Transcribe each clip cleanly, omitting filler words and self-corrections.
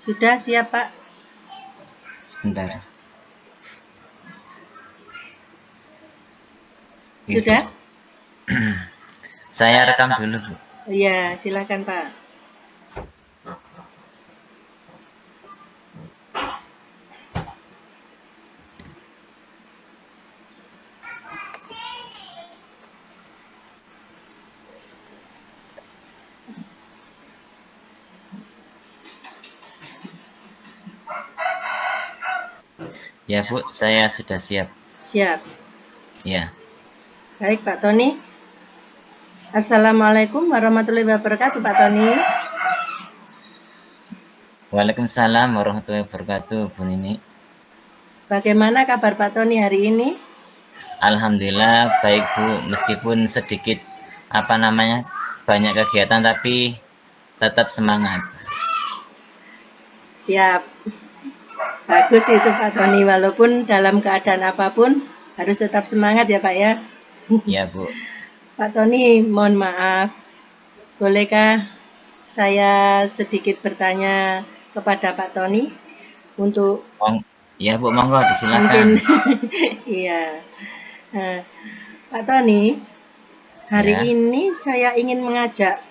Sudah siap, Pak? Sebentar. Sudah? Saya rekam dulu, Bu. Iya, silakan, Pak. Ya, Bu, saya sudah siap. Siap. Ya. Baik, Pak Tony. Assalamualaikum warahmatullahi wabarakatuh, Pak Tony. Waalaikumsalam warahmatullahi wabarakatuh, Bu Nini. Bagaimana kabar Pak Tony hari ini? Alhamdulillah baik, Bu. Meskipun sedikit banyak kegiatan tapi tetap semangat. Siap. Bagus itu Pak Tony, walaupun dalam keadaan apapun harus tetap semangat ya Pak ya. Ya, Bu. Pak Tony, mohon maaf. Bolehkah saya sedikit bertanya kepada Pak Tony untuk Ya, Bu, monggo disilakan. mungkin iya. Pak Tony, hari ini saya ingin mengajak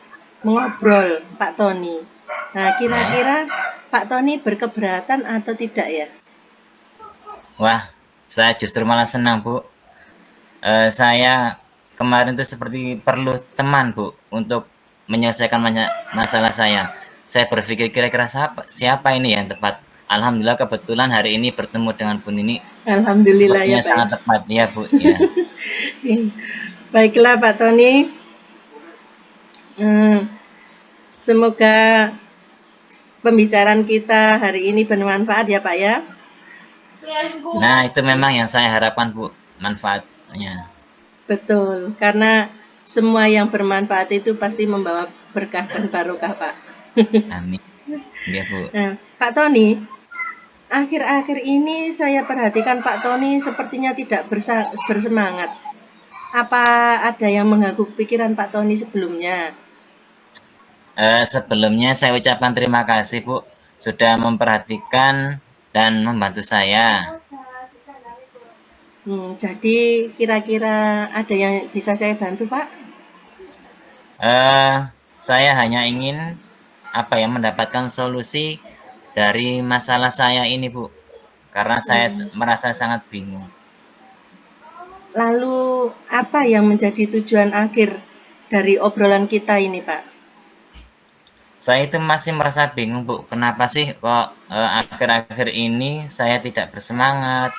mengobrol Pak Tony. Nah, kira-kira Pak Tony berkeberatan atau tidak ya? Wah, saya justru malah senang, Bu. Saya kemarin tuh seperti perlu teman, Bu, untuk menyelesaikan banyak masalah saya. Saya berpikir kira-kira siapa ini yang tepat. Alhamdulillah kebetulan hari ini bertemu dengan Bu Nini. Alhamdulillah ya Sepertinya Pak. sangat tepat ya, Bu. Ya. Baiklah Pak Tony. Semoga pembicaraan kita hari ini bermanfaat ya Pak ya. Nah, itu memang yang saya harapkan, Bu, manfaatnya. Betul, karena semua yang bermanfaat itu pasti membawa berkah dan barokah, Pak. Amin. Ya, Bu. Nah, Pak Tony, akhir-akhir ini saya perhatikan Pak Tony sepertinya tidak bersemangat. Apa ada yang mengganggu pikiran Pak Tony sebelumnya? Sebelumnya saya ucapkan terima kasih, Bu, sudah memperhatikan dan membantu saya. Jadi kira-kira ada yang bisa saya bantu, Pak? Saya hanya ingin mendapatkan solusi dari masalah saya ini, Bu. Karena saya merasa sangat bingung. Lalu apa yang menjadi tujuan akhir dari obrolan kita ini, Pak? Saya itu masih merasa bingung, Bu. Kenapa sih kok akhir-akhir ini saya tidak bersemangat?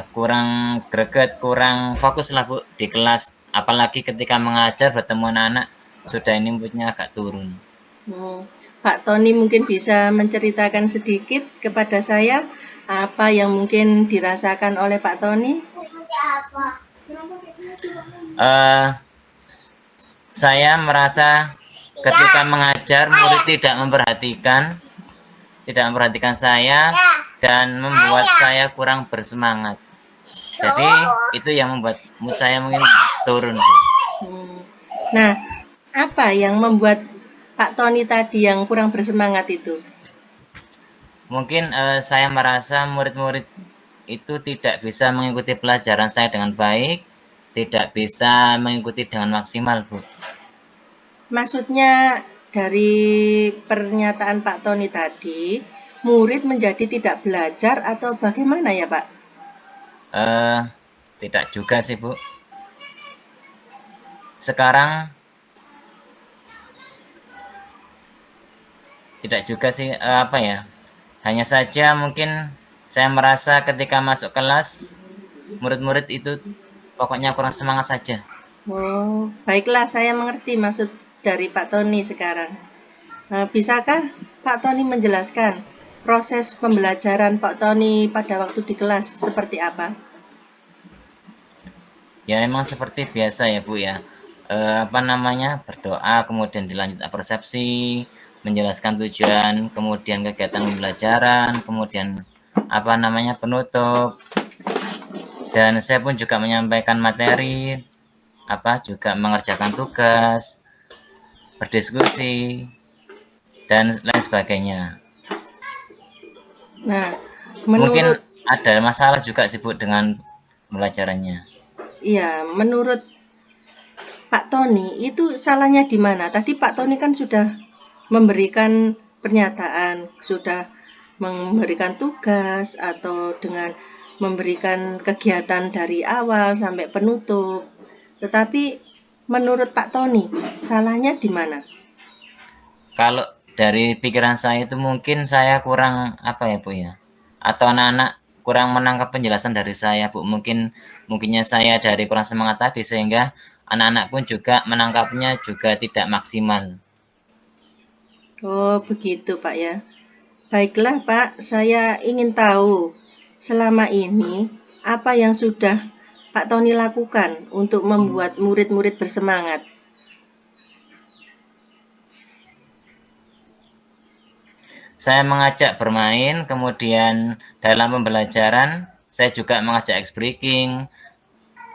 Kurang greget, kurang fokus lah, Bu, di kelas. Apalagi ketika mengajar bertemu anak-anak, sudah ini moodnya agak turun. Pak Tony mungkin bisa menceritakan sedikit kepada saya apa yang mungkin dirasakan oleh Pak Tony? Saya merasa ketika mengajar murid tidak memperhatikan saya dan membuat saya kurang bersemangat. Jadi itu yang membuat mood saya mungkin turun, Bu. Nah, apa yang membuat Pak Tony tadi yang kurang bersemangat itu? Mungkin saya merasa murid-murid itu tidak bisa mengikuti pelajaran saya dengan baik, tidak bisa mengikuti dengan maksimal, Bu. Maksudnya dari pernyataan Pak Tony tadi, murid menjadi tidak belajar atau bagaimana ya, Pak? Tidak juga sih, Bu. Sekarang tidak juga sih, hanya saja mungkin saya merasa ketika masuk kelas murid-murid itu pokoknya kurang semangat saja. Oh, baiklah, saya mengerti maksud dari Pak Tony sekarang. Bisakah Pak Tony menjelaskan proses pembelajaran Pak Tony pada waktu di kelas seperti apa? Ya memang seperti biasa ya, Bu ya. Berdoa, kemudian dilanjut persepsi, menjelaskan tujuan, kemudian kegiatan pembelajaran, kemudian penutup. Dan saya pun juga menyampaikan materi, juga mengerjakan tugas, berdiskusi, dan lain sebagainya. Nah, Mungkin menurut ada masalah juga sih Bu dengan pembelajarannya. menurut Pak Tony itu salahnya di mana? Tadi Pak Tony kan sudah memberikan pernyataan, sudah memberikan tugas atau dengan memberikan kegiatan dari awal sampai penutup. Tetapi menurut Pak Tony, salahnya di mana? Kalau dari pikiran saya itu mungkin saya kurang apa ya Bu ya? Atau anak-anak kurang menangkap penjelasan dari saya Bu. Mungkinnya saya dari kurang semangat tadi sehingga anak-anak pun juga menangkapnya juga tidak maksimal. Oh, begitu Pak ya. Baiklah Pak, saya ingin tahu selama ini apa yang sudah Pak Tony lakukan untuk membuat murid-murid bersemangat. Saya mengajak bermain, kemudian dalam pembelajaran saya juga mengajak ice breaking,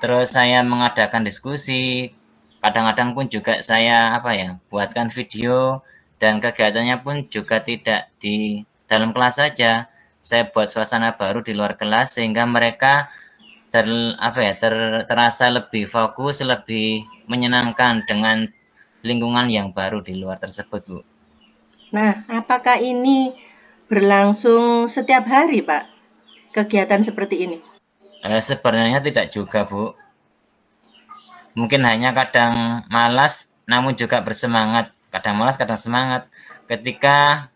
terus saya mengadakan diskusi, kadang-kadang pun juga saya apa ya, buatkan video dan kegiatannya pun juga tidak di dalam kelas saja. Saya buat suasana baru di luar kelas sehingga mereka terasa lebih fokus, lebih menyenangkan dengan lingkungan yang baru di luar tersebut, Bu. Nah, apakah ini berlangsung setiap hari, Pak? Kegiatan seperti ini. Sebenarnya tidak juga, Bu. Mungkin hanya kadang malas namun juga bersemangat. Kadang malas, kadang semangat. Ketika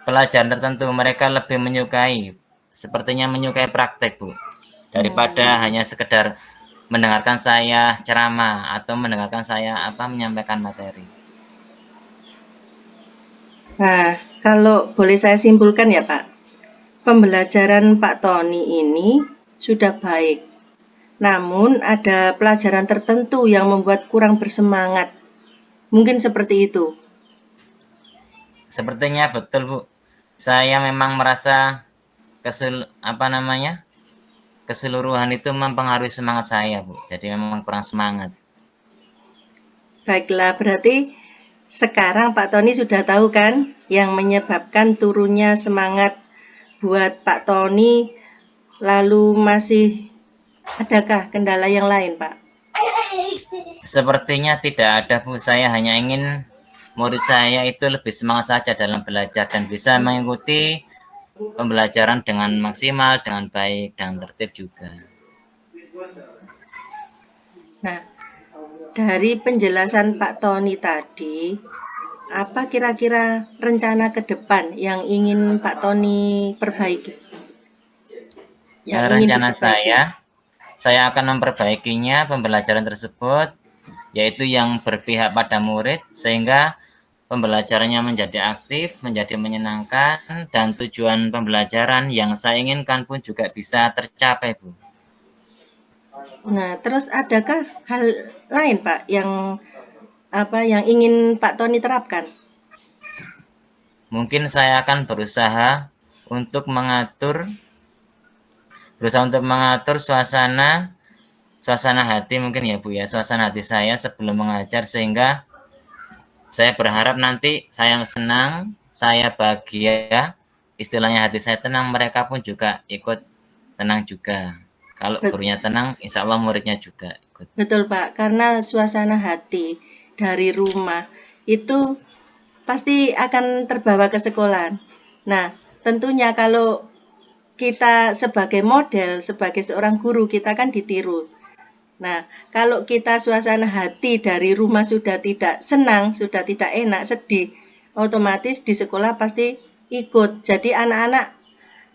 pelajaran tertentu mereka lebih menyukai, sepertinya menyukai praktek, Bu. Daripada hanya sekedar mendengarkan saya ceramah atau mendengarkan saya menyampaikan materi. Nah, kalau boleh saya simpulkan ya, Pak. Pembelajaran Pak Tony ini sudah baik. Namun ada pelajaran tertentu yang membuat kurang bersemangat. Mungkin seperti itu. Sepertinya betul, Bu. Saya memang merasa keseluruhan itu mempengaruhi semangat saya, Bu. Jadi memang kurang semangat. Baiklah, berarti sekarang Pak Tony sudah tahu kan yang menyebabkan turunnya semangat buat Pak Tony, lalu masih adakah kendala yang lain, Pak? Sepertinya tidak ada, Bu. Saya hanya ingin murid saya itu lebih semangat saja dalam belajar dan bisa mengikuti pembelajaran dengan maksimal, dengan baik, dan tertib juga. Nah, dari penjelasan Pak Tony tadi, apa kira-kira rencana ke depan yang ingin Pak Tony perbaiki? Yang ingin Rencana diperbaiki? saya akan memperbaikinya pembelajaran tersebut, yaitu yang berpihak pada murid, sehingga pembelajarannya menjadi aktif, menjadi menyenangkan, dan tujuan pembelajaran yang saya inginkan pun juga bisa tercapai, Bu. Nah, terus adakah hal lain, Pak, yang ingin Pak Tony terapkan? Mungkin saya akan untuk mengatur suasana hati mungkin ya Bu ya, suasana hati saya sebelum mengajar sehingga saya berharap nanti saya senang, saya bahagia, istilahnya hati saya tenang, mereka pun juga ikut tenang juga. Kalau gurunya tenang, insya Allah muridnya juga ikut. Betul, Pak, karena suasana hati dari rumah itu pasti akan terbawa ke sekolah. Nah, tentunya kalau kita sebagai model, sebagai seorang guru, kita kan ditiru. Nah, kalau kita suasana hati dari rumah sudah tidak senang, sudah tidak enak, sedih, otomatis di sekolah pasti ikut. Jadi anak-anak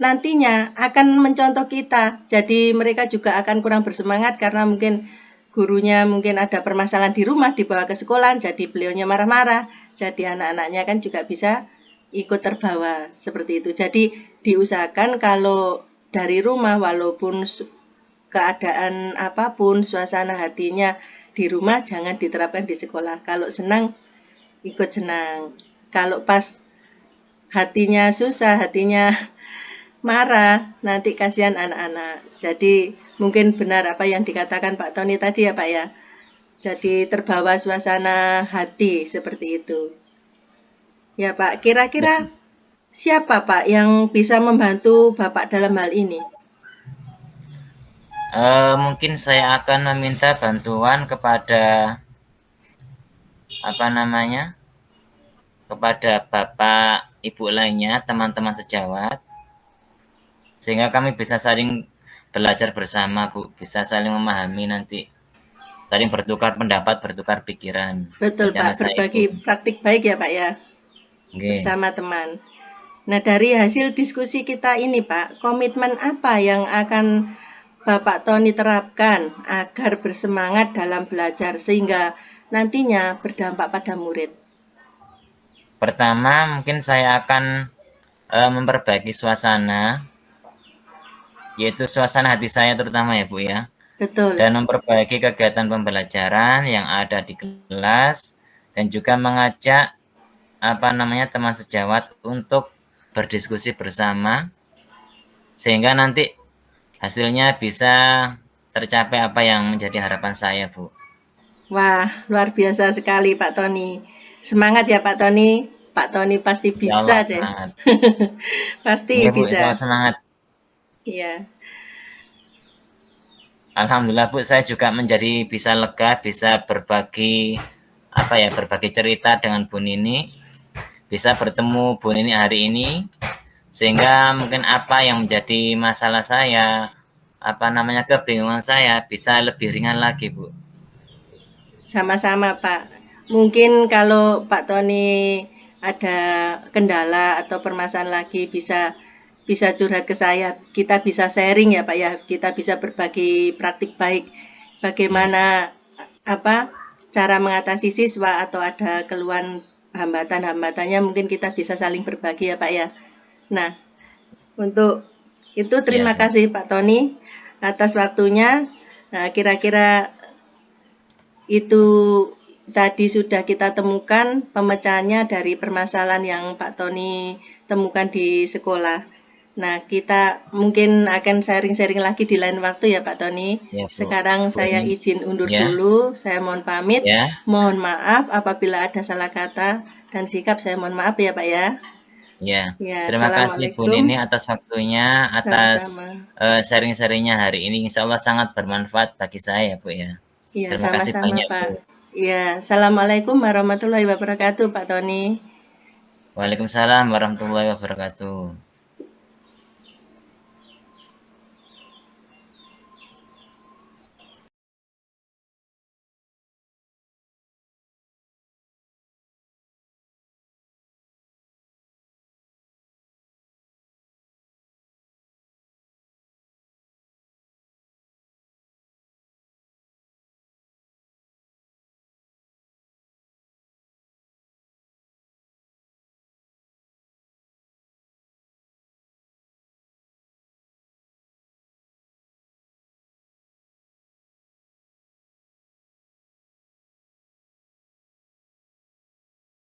nantinya akan mencontoh kita. Jadi mereka juga akan kurang bersemangat karena mungkin gurunya mungkin ada permasalahan di rumah dibawa ke sekolah, jadi beliaunya marah-marah. Jadi anak-anaknya kan juga bisa ikut terbawa seperti itu. Jadi diusahakan kalau dari rumah walaupun keadaan apapun, suasana hatinya di rumah jangan diterapkan di sekolah. Kalau senang ikut senang. Kalau pas hatinya susah, hatinya marah, nanti kasihan anak-anak. Jadi mungkin benar apa yang dikatakan Pak Tony tadi ya Pak ya. Jadi terbawa suasana hati seperti itu. Ya Pak, kira-kira Betul. siapa Pak yang bisa membantu Bapak dalam hal ini? Mungkin saya akan meminta bantuan kepada apa namanya, kepada bapak ibu lainnya, teman-teman sejawat, sehingga kami bisa saling belajar bersama, Bu. Bisa saling memahami nanti, saling bertukar pendapat, bertukar pikiran. Betul Rencana Pak, saya itu. berbagi praktik baik ya Pak ya, Oke. bersama teman. Nah, dari hasil diskusi kita ini Pak, komitmen apa yang akan Bapak Tony terapkan agar bersemangat dalam belajar sehingga nantinya berdampak pada murid? Pertama, mungkin saya akan memperbaiki suasana, yaitu suasana hati saya terutama ya Bu ya, Betul, dan memperbaiki kegiatan pembelajaran yang ada di kelas, dan juga mengajak apa namanya teman sejawat untuk berdiskusi bersama, sehingga nanti hasilnya bisa tercapai apa yang menjadi harapan saya, Bu. wah luar biasa sekali Pak Tony. Semangat ya Pak Tony, Pak Tony pasti Insya bisa Allah deh, semangat. pasti Iya Bu, bisa. sama semangat. Iya, Alhamdulillah Bu, saya juga menjadi bisa lega, bisa berbagi apa ya, berbagi cerita dengan Bu Nini, bisa bertemu Bu Nini hari ini, sehingga mungkin apa yang menjadi masalah saya, apa namanya kebingungan saya bisa lebih ringan lagi Bu. sama-sama Pak. Mungkin kalau Pak Tony ada kendala atau permasalahan lagi bisa bisa curhat ke saya. Kita bisa sharing ya Pak ya. Kita bisa berbagi praktik baik Ya, bagaimana apa cara mengatasi siswa atau ada keluhan hambatan-hambatannya mungkin kita bisa saling berbagi ya Pak ya. Nah, untuk itu ya terima Bu. kasih Pak Tony atas waktunya. Nah, kira-kira itu tadi sudah kita temukan pemecahannya dari permasalahan yang Pak Tony temukan di sekolah. Nah, kita mungkin akan sharing-sharing lagi di lain waktu ya Pak Tony. Ya Bu. Sekarang Bu saya ini izin undur ya, dulu, saya mohon pamit. ya, Mohon maaf apabila ada salah kata dan sikap, saya mohon maaf ya Pak ya. ya. Ya, Terima kasih Bu Assalamualaikum. Nini atas waktunya, atas Sama-sama. sharing-sharingnya hari ini. Insya Allah sangat bermanfaat bagi saya Bu ya. Iya, Terima kasih sama-sama banyak Pak. Bu. Iya, Assalamualaikum warahmatullahi wabarakatuh Pak Tony. Waalaikumsalam warahmatullahi wabarakatuh.